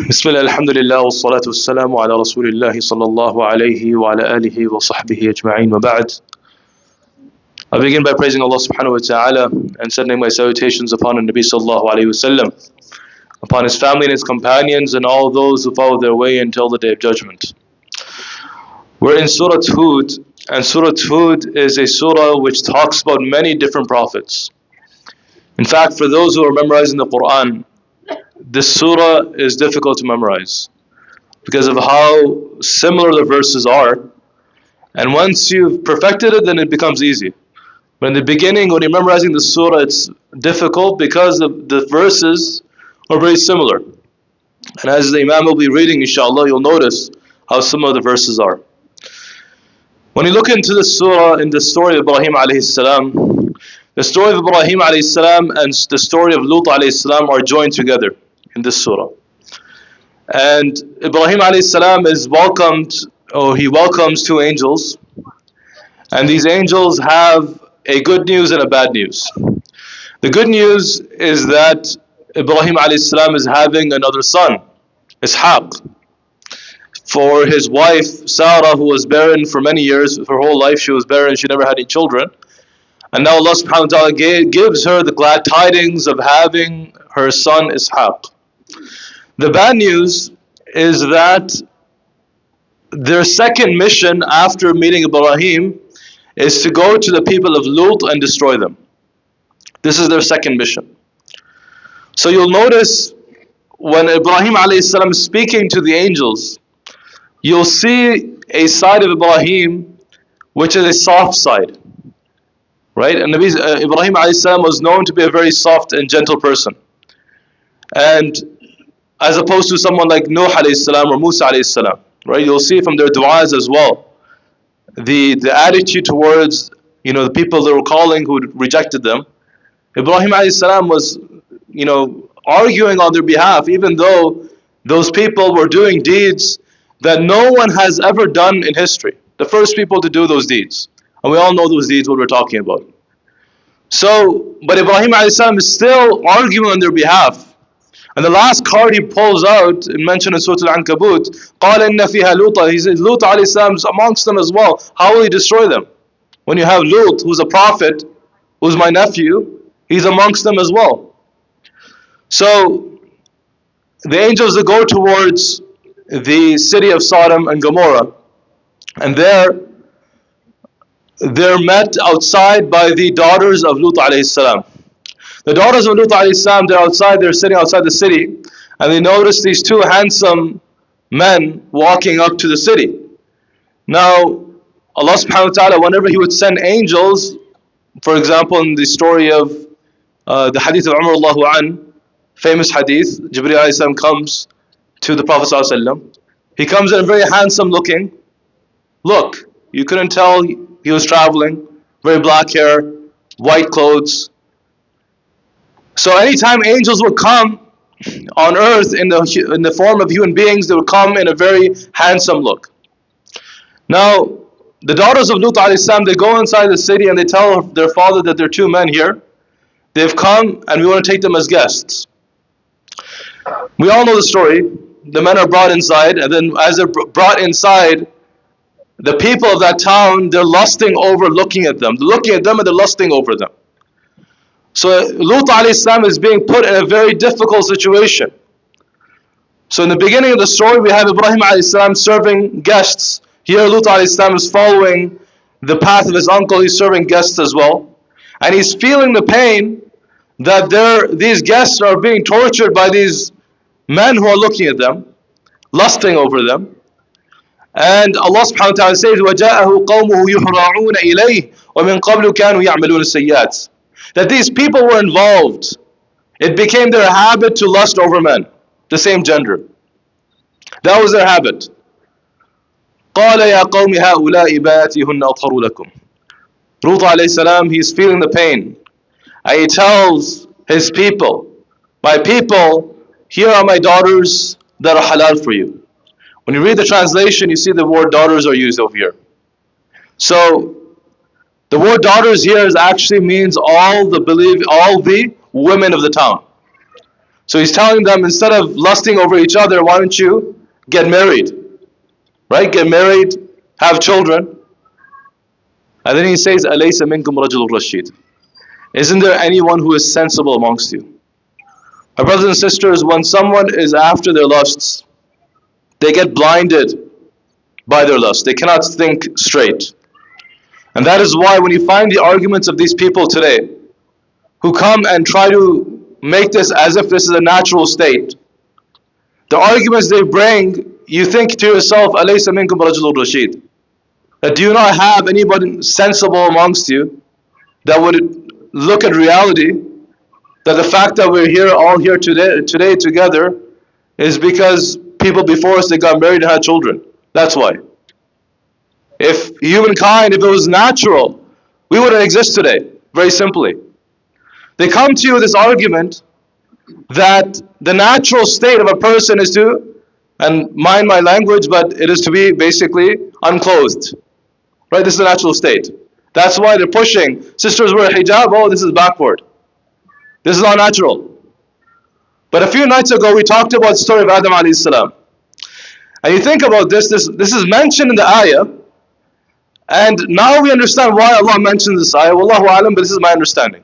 Bismillah, alhamdulillah, wassalatu wassalamu ala rasulillahi sallallahu alayhi wa ala alihi wa sahbihi ajma'in wa ba'd. I begin by praising Allah subhanahu wa ta'ala and sending my salutations upon the Nabi sallallahu alayhi wa sallam, upon his family and his companions and all those who follow their way until the day of judgment. We're in Surah Hud, and Surah Hud is a surah which talks about many different prophets. In fact, for those who are memorizing the Quran, this surah is difficult to memorize because of how similar the verses are. And once you've perfected it, then it becomes easy. But in the beginning, when you're memorizing the surah, it's difficult because the verses are very similar. And as the Imam will be reading, inshallah, you'll notice how similar the verses are. When you look into the surah, in the story of Ibrahim alayhi salam, the story of Ibrahim alayhi salam and the story of Lut alayhi salam are joined together in this surah. And Ibrahim alayhi salam is welcomed, or he welcomes two angels. And these angels have a good news and a bad news. The good news is that Ibrahim alayhi salam is having another son, Ishaq. For his wife, Sarah, who was barren for many years, her whole life she was barren, she never had any children. And now Allah subhanahu wa ta'ala gives her the glad tidings of having her son Ishaq. The bad news is that their second mission after meeting Ibrahim is to go to the people of Lut and destroy them. This is their second mission. So you'll notice when Ibrahim alayhi salam is speaking to the angels, you'll see a side of Ibrahim which is a soft side. Right? And Ibrahim alayhi salam was known to be a very soft and gentle person. And as opposed to someone like Nuh alayhi salam or Musa alayhi salam. Right? You'll see from their du'as as well, the attitude towards the people they were calling who rejected them. Ibrahim alayhi salam was arguing on their behalf, even though those people were doing deeds that no one has ever done in history. The first people to do those deeds. And we all know those deeds, what we're talking about. So, but Ibrahim alayhi salam is still arguing on their behalf. And the last card he pulls out, mentioned in Surah Al-Ankabut, قَالَ إِنَّ فِيهَا لُوطًا. He says, Lut alayhi salam is amongst them as well. How will he destroy them? When you have Lut, who's a prophet, who's my nephew, he's amongst them as well. So, the angels that go towards the city of Sodom and Gomorrah, and they're met outside by the daughters of Lut alayhi salam. The daughters of Lut alayhi salam, they're sitting outside the city, and they notice these two handsome men walking up to the city. Now, Allah subhanahu wa ta'ala, whenever He would send angels, for example, in the story of the hadith of Umar Allahu an, famous hadith, Jibreel alayhi salam comes to the Prophet sallallahu alayhi wasallam. He comes in very handsome looking. Look, you couldn't tell he was traveling, very black hair, white clothes. So anytime angels would come on earth in the form of human beings, they would come in a very handsome look. Now, the daughters of Lut alayhi salam, they go inside the city and they tell their father that there are two men here. They've come and we want to take them as guests. We all know the story. The men are brought inside, and then as they're brought inside, the people of that town, they're lusting over looking at them. They're looking at them and they're lusting over them. So Lut alayhi salam is being put in a very difficult situation. So in the beginning of the story, we have Ibrahim alayhi salam serving guests. Here Lut alayhi salam is following the path of his uncle. He's serving guests as well. And he's feeling the pain that these guests are being tortured by these men who are looking at them, lusting over them. And Allah subhanahu wa ta'ala says, وَجَاءَهُ قَوْمُهُ يُحْرَعُونَ إِلَيْهِ وَمِنْ قَبْلُ كَانُوا يَعْمَلُونَ السَّيِّئَاتِ. That these people were involved. It became their habit to lust over men, the same gender. That was their habit. قَالَ يَا قَوْمِ هَؤُلَاءِ بَاتِهُنَّ أَطْهَرُ لَكُمْ. Lut alayhi salam, he's feeling the pain. And he tells his people, my people, here are my daughters that are halal for you. When you read the translation, you see the word daughters are used over here. So the word daughters here actually means all the women of the town. So he's telling them, instead of lusting over each other, why don't you get married? Right? Get married, have children. And then he says, أَلَيْسَ مِنْكُمْ رَجُلٌ رَشِيدٌ. Isn't there anyone who is sensible amongst you? My brothers and sisters, when someone is after their lusts, they get blinded by their lust. They cannot think straight. And that is why when you find the arguments of these people today, who come and try to make this as if this is a natural state, the arguments they bring, you think to yourself, أَلَيْسَ مِنْكُمْ رَجُلٌ رَشِيدٌ. That do you not have anybody sensible amongst you that would look at reality, that the fact that we're here all here today together is because people before us, they got married and had children. That's why. If humankind, if it was natural, we wouldn't exist today. Very simply. They come to you with this argument that the natural state of a person is to, and mind my language, but it is to be basically unclothed. Right? This is the natural state. That's why they're pushing. Sisters wear hijab, oh, this is backward. This is not natural. But a few nights ago, we talked about the story of Adam alayhi salam. And you think about this is mentioned in the ayah. And now we understand why Allah mentions this ayah. Wallahu alam, but this is my understanding.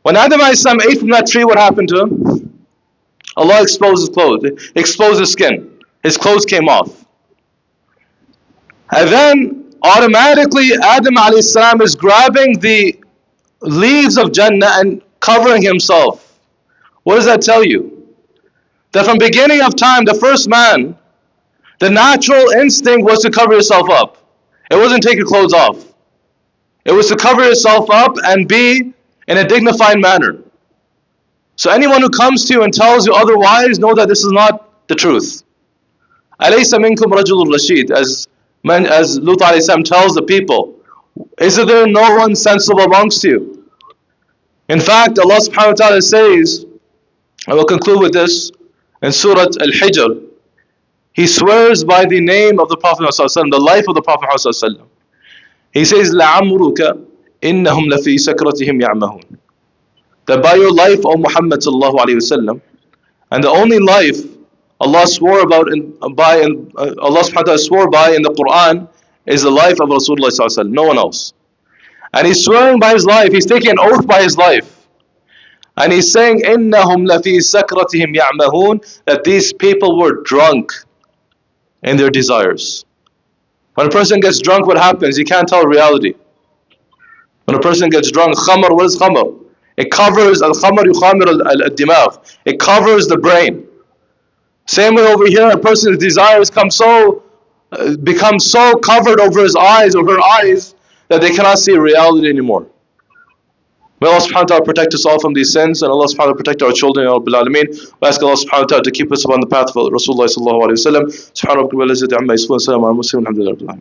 When Adam alayhi salam ate from that tree, what happened to him? Allah exposed his clothes, exposed his skin. His clothes came off. And then automatically Adam alayhi salam is grabbing the leaves of Jannah and covering himself. What does that tell you? That from beginning of time, the first man, the natural instinct was to cover yourself up. It wasn't take your clothes off. It was to cover yourself up and be in a dignified manner. So anyone who comes to you and tells you otherwise, know that this is not the truth. أَلَيْسَ مِنْكُمْ رَجُلٌ رَشِيدٌ, as Lut alayhi salam tells the people, is there no one sensible amongst you? In fact, Allah subhanahu wa ta'ala says, I will conclude with this, in Surah Al-Hijr, He swears by the name of the Prophet ﷺ, the life of the Prophet ﷺ. He says, لَعَمْرُكَ إِنَّهُمْ لَفِي سَكْرَتِهِمْ يَعْمَهُونَ. That by your life, O Muhammad sallallahu alayhi wasallam, and the only life Allah swore about Allah subhanahu wa ta'ala swore by in the Quran is the life of Rasulullah sallallahu alayhi wasallam, no one else. And he's swearing by his life, he's taking an oath by his life. And he's saying, إِنَّهُمْ لَفِي سَكْرَتِهِمْ يَعْمَهُونَ, that these people were drunk in their desires. When a person gets drunk, what happens? He can't tell reality. When a person gets drunk, khamr, what is khamr? It covers, al-khamr yukhamir al-dimagh. It covers the brain. Same way over here, a person's desires become so covered over his eyes or her eyes that they cannot see reality anymore. May Allah subhanahu wa ta'ala protect us all from these sins, and Allah subhanahu wa ta'ala protect our children, Ya Rabbil Alameen. We ask Allah subhanahu wa ta'ala to keep us upon the path of Rasulullah sallallahu alayhi wa sallam. Subhanahu wa ta'ala, wa salamun ala al-mursalin, alhamdulillah.